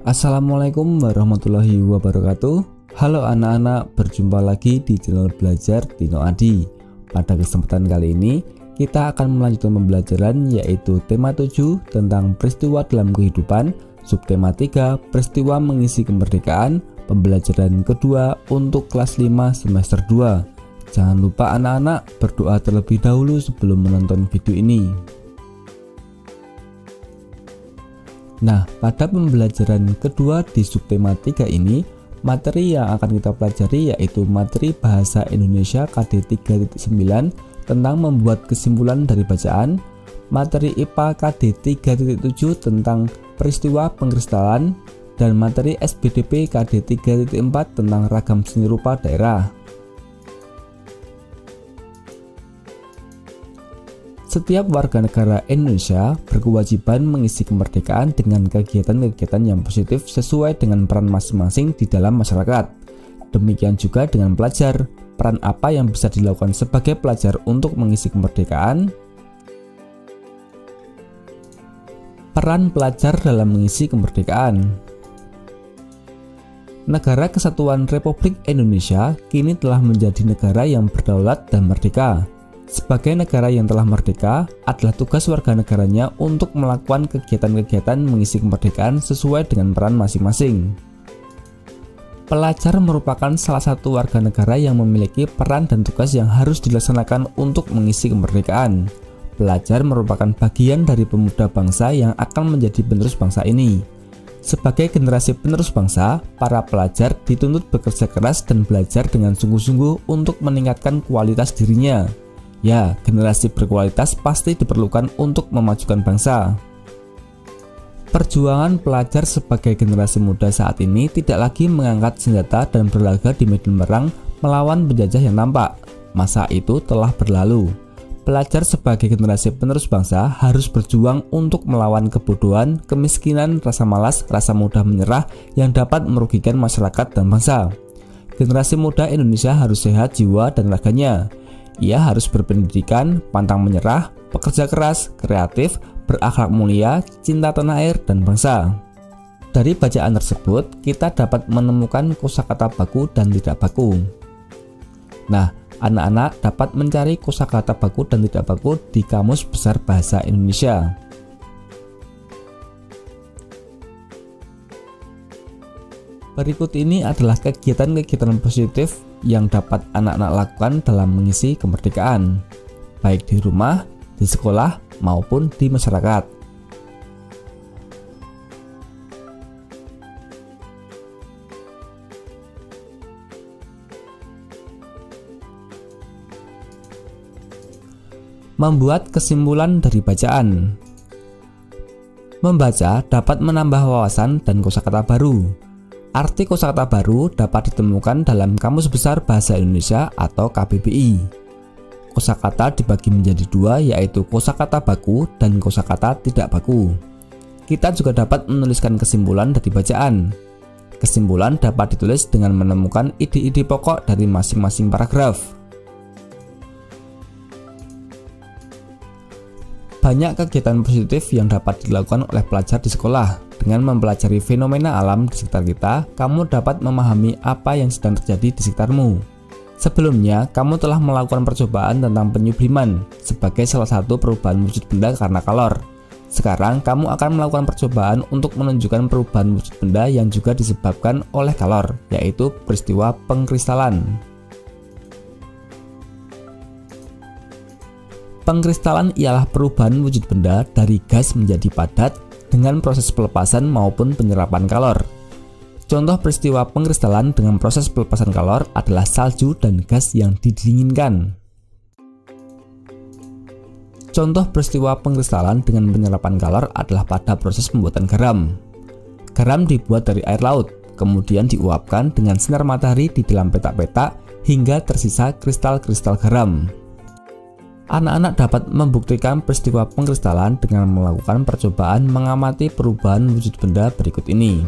Assalamualaikum warahmatullahi wabarakatuh. Halo anak-anak, berjumpa lagi di channel belajar Dino Adi. Pada kesempatan kali ini kita akan melanjutkan pembelajaran yaitu tema 7 tentang peristiwa dalam kehidupan, subtema 3 peristiwa mengisi kemerdekaan, pembelajaran kedua untuk kelas 5 semester 2. Jangan lupa anak-anak berdoa terlebih dahulu sebelum menonton video ini. Nah, pada pembelajaran kedua di subtema 3 ini, materi yang akan kita pelajari yaitu materi Bahasa Indonesia KD 3.9 tentang membuat kesimpulan dari bacaan, materi IPA KD 3.7 tentang peristiwa pengkristalan, dan materi SBDP KD 3.4 tentang ragam seni rupa daerah. Setiap warga negara Indonesia berkewajiban mengisi kemerdekaan dengan kegiatan-kegiatan yang positif sesuai dengan peran masing-masing di dalam masyarakat. Demikian juga dengan pelajar, peran apa yang bisa dilakukan sebagai pelajar untuk mengisi kemerdekaan? Peran pelajar dalam mengisi kemerdekaan. Negara Kesatuan Republik Indonesia kini telah menjadi negara yang berdaulat dan merdeka. Sebagai negara yang telah merdeka, adalah tugas warga negaranya untuk melakukan kegiatan-kegiatan mengisi kemerdekaan sesuai dengan peran masing-masing. Pelajar merupakan salah satu warga negara yang memiliki peran dan tugas yang harus dilaksanakan untuk mengisi kemerdekaan. Pelajar merupakan bagian dari pemuda bangsa yang akan menjadi penerus bangsa ini. Sebagai generasi penerus bangsa, para pelajar dituntut bekerja keras dan belajar dengan sungguh-sungguh untuk meningkatkan kualitas dirinya. Ya, generasi berkualitas pasti diperlukan untuk memajukan bangsa. Perjuangan pelajar sebagai generasi muda saat ini tidak lagi mengangkat senjata dan berlaga di medan perang melawan penjajah yang nampak. Masa itu telah berlalu. Pelajar sebagai generasi penerus bangsa harus berjuang untuk melawan kebodohan, kemiskinan, rasa malas, rasa mudah menyerah yang dapat merugikan masyarakat dan bangsa. Generasi muda Indonesia harus sehat jiwa dan raganya. Ia harus berpendidikan, pantang menyerah, bekerja keras, kreatif, berakhlak mulia, cinta tanah air dan bangsa. Dari bacaan tersebut, kita dapat menemukan kosakata baku dan tidak baku. Nah, anak-anak dapat mencari kosakata baku dan tidak baku di Kamus Besar Bahasa Indonesia. Berikut ini adalah kegiatan-kegiatan positif yang dapat anak-anak lakukan dalam mengisi kemerdekaan, baik di rumah, di sekolah, maupun di masyarakat. Membuat kesimpulan dari bacaan. Membaca dapat menambah wawasan dan kosakata baru. Arti kosakata baru dapat ditemukan dalam Kamus Besar Bahasa Indonesia atau KBBI. Kosakata dibagi menjadi dua, yaitu kosakata baku dan kosakata tidak baku. Kita juga dapat menuliskan kesimpulan dari bacaan. Kesimpulan dapat ditulis dengan menemukan ide-ide pokok dari masing-masing paragraf. Banyak kegiatan positif yang dapat dilakukan oleh pelajar di sekolah. Dengan mempelajari fenomena alam di sekitar kita, kamu dapat memahami apa yang sedang terjadi di sekitarmu. Sebelumnya, kamu telah melakukan percobaan tentang penyubliman sebagai salah satu perubahan wujud benda karena kalor. Sekarang, kamu akan melakukan percobaan untuk menunjukkan perubahan wujud benda yang juga disebabkan oleh kalor, yaitu peristiwa pengkristalan. Pengkristalan ialah perubahan wujud benda dari gas menjadi padat dengan proses pelepasan maupun penyerapan kalor. Contoh peristiwa pengkristalan dengan proses pelepasan kalor adalah salju dan gas yang didinginkan. Contoh peristiwa pengkristalan dengan penyerapan kalor adalah pada proses pembuatan garam. Garam dibuat dari air laut, kemudian diuapkan dengan sinar matahari di dalam petak-petak hingga tersisa kristal-kristal garam. Anak-anak dapat membuktikan peristiwa pengkristalan dengan melakukan percobaan mengamati perubahan wujud benda berikut ini.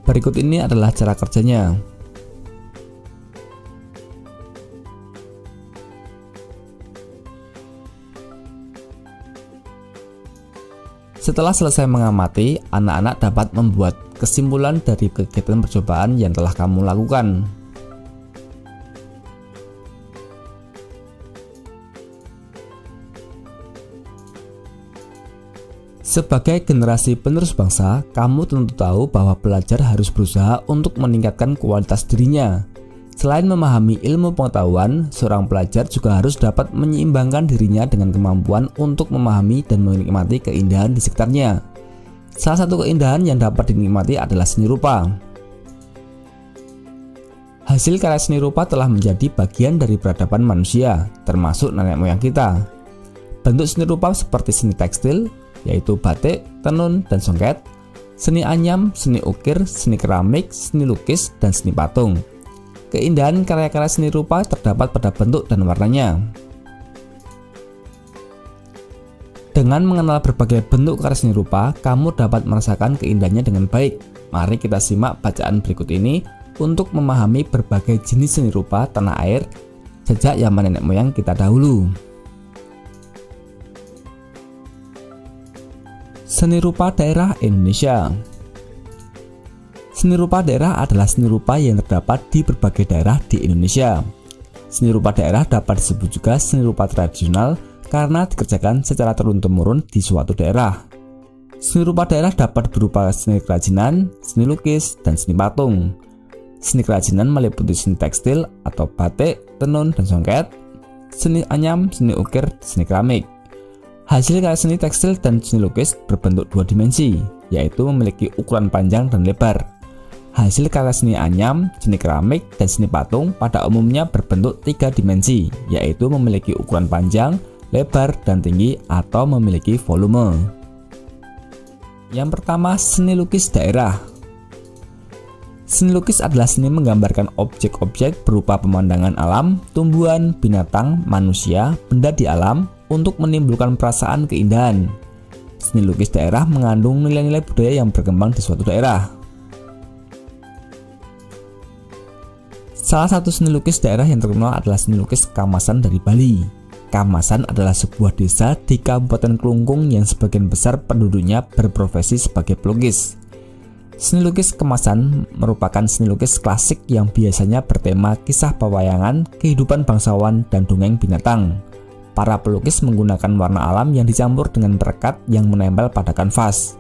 Berikut ini adalah cara kerjanya. Setelah selesai mengamati, anak-anak dapat membuat kesimpulan dari kegiatan percobaan yang telah kamu lakukan. Sebagai generasi penerus bangsa, kamu tentu tahu bahwa pelajar harus berusaha untuk meningkatkan kualitas dirinya. Selain memahami ilmu pengetahuan, seorang pelajar juga harus dapat menyeimbangkan dirinya dengan kemampuan untuk memahami dan menikmati keindahan di sekitarnya. Salah satu keindahan yang dapat dinikmati adalah seni rupa. Hasil karya seni rupa telah menjadi bagian dari peradaban manusia, termasuk nenek moyang kita. Bentuk seni rupa seperti seni tekstil, yaitu batik, tenun, dan songket, seni anyam, seni ukir, seni keramik, seni lukis, dan seni patung. Keindahan karya-karya seni rupa terdapat pada bentuk dan warnanya. Dengan mengenal berbagai bentuk karya seni rupa, kamu dapat merasakan keindahannya dengan baik. Mari kita simak bacaan berikut ini untuk memahami berbagai jenis seni rupa tanah air sejak zaman nenek moyang kita dahulu. Seni rupa daerah Indonesia. Seni rupa daerah adalah seni rupa yang terdapat di berbagai daerah di Indonesia. Seni rupa daerah dapat disebut juga seni rupa tradisional karena dikerjakan secara turun-temurun di suatu daerah. Seni rupa daerah dapat berupa seni kerajinan, seni lukis, dan seni patung. Seni kerajinan meliputi seni tekstil atau batik, tenun, dan songket, seni anyam, seni ukir, seni keramik. Hasil karya seni tekstil dan seni lukis berbentuk dua dimensi, yaitu memiliki ukuran panjang dan lebar. Hasil karya seni anyam, seni keramik, dan seni patung pada umumnya berbentuk tiga dimensi, yaitu memiliki ukuran panjang, lebar, dan tinggi atau memiliki volume. Yang pertama, seni lukis daerah. Seni lukis adalah seni menggambarkan objek-objek berupa pemandangan alam, tumbuhan, binatang, manusia, benda di alam untuk menimbulkan perasaan keindahan. Seni lukis daerah mengandung nilai-nilai budaya yang berkembang di suatu daerah. Salah satu seni lukis daerah yang terkenal adalah seni lukis Kamasan dari Bali. Kamasan adalah sebuah desa di Kabupaten Klungkung yang sebagian besar penduduknya berprofesi sebagai pelukis. Seni lukis Kamasan merupakan seni lukis klasik yang biasanya bertema kisah pewayangan, kehidupan bangsawan, dan dongeng binatang. Para pelukis menggunakan warna alam yang dicampur dengan perekat yang menempel pada kanvas.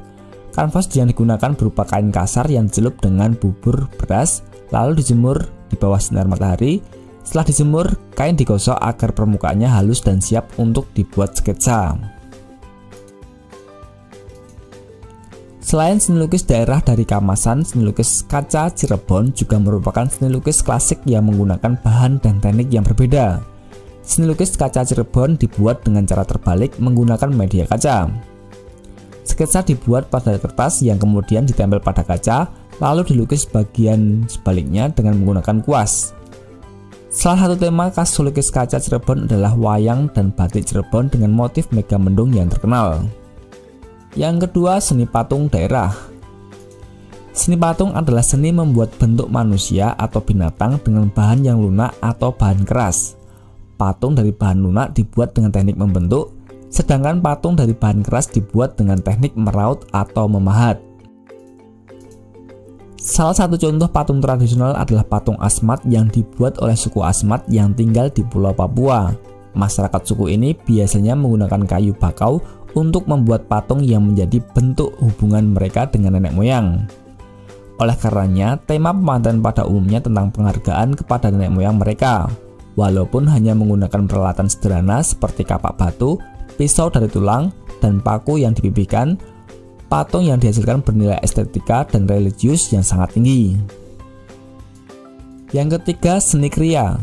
Kanvas yang digunakan berupa kain kasar yang dicelup dengan bubur beras, lalu dijemur di bawah sinar matahari. Setelah dijemur, kain digosok agar permukaannya halus dan siap untuk dibuat sketsa. Selain seni lukis daerah dari Kamasan, seni lukis kaca Cirebon juga merupakan seni lukis klasik yang menggunakan bahan dan teknik yang berbeda. Seni lukis kaca Cirebon dibuat dengan cara terbalik menggunakan media kaca. Sketsa dibuat pada kertas yang kemudian ditempel pada kaca, lalu dilukis bagian sebaliknya dengan menggunakan kuas. Salah satu tema khas lukis kaca Cirebon adalah wayang dan batik Cirebon dengan motif Megamendung yang terkenal. Yang kedua, seni patung daerah. Seni patung adalah seni membuat bentuk manusia atau binatang dengan bahan yang lunak atau bahan keras. Patung dari bahan lunak dibuat dengan teknik membentuk, sedangkan patung dari bahan keras dibuat dengan teknik meraut atau memahat. Salah satu contoh patung tradisional adalah patung Asmat yang dibuat oleh suku Asmat yang tinggal di Pulau Papua. Masyarakat suku ini biasanya menggunakan kayu bakau untuk membuat patung yang menjadi bentuk hubungan mereka dengan nenek moyang. Oleh karenanya, tema pemandangan pada umumnya tentang penghargaan kepada nenek moyang mereka. Walaupun hanya menggunakan peralatan sederhana seperti kapak batu, pisau dari tulang, dan paku yang dipipihkan, patung yang dihasilkan bernilai estetika dan religius yang sangat tinggi. Yang ketiga, seni kriya.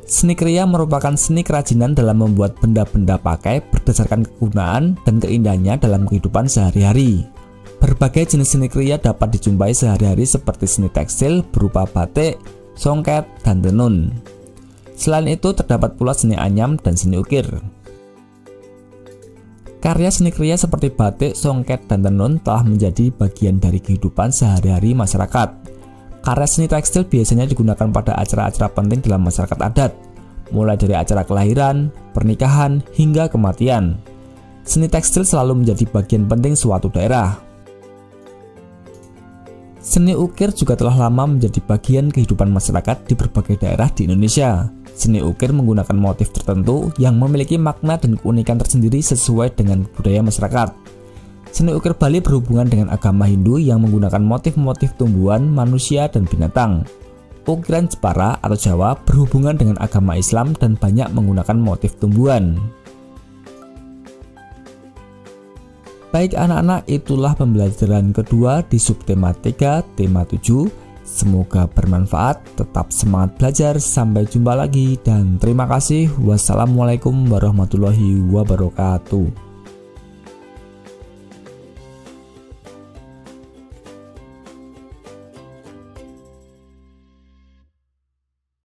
Seni kriya merupakan seni kerajinan dalam membuat benda-benda pakai berdasarkan kegunaan dan keindahannya dalam kehidupan sehari-hari. Berbagai jenis seni kriya dapat dijumpai sehari-hari seperti seni tekstil berupa batik, songket, dan tenun. Selain itu terdapat pula seni anyam dan seni ukir. Karya seni kriya seperti batik, songket, dan tenun telah menjadi bagian dari kehidupan sehari-hari masyarakat. Karya seni tekstil biasanya digunakan pada acara-acara penting dalam masyarakat adat, mulai dari acara kelahiran, pernikahan, hingga kematian. Seni tekstil selalu menjadi bagian penting suatu daerah. Seni ukir juga telah lama menjadi bagian kehidupan masyarakat di berbagai daerah di Indonesia. Seni ukir menggunakan motif tertentu yang memiliki makna dan keunikan tersendiri sesuai dengan budaya masyarakat. Seni ukir Bali berhubungan dengan agama Hindu yang menggunakan motif-motif tumbuhan, manusia, dan binatang. Ukiran Jepara atau Jawa berhubungan dengan agama Islam dan banyak menggunakan motif tumbuhan. Baik anak-anak, itulah pembelajaran kedua di subtema 3 tema 7. Semoga bermanfaat, tetap semangat belajar, sampai jumpa lagi dan terima kasih. Wassalamualaikum warahmatullahi wabarakatuh.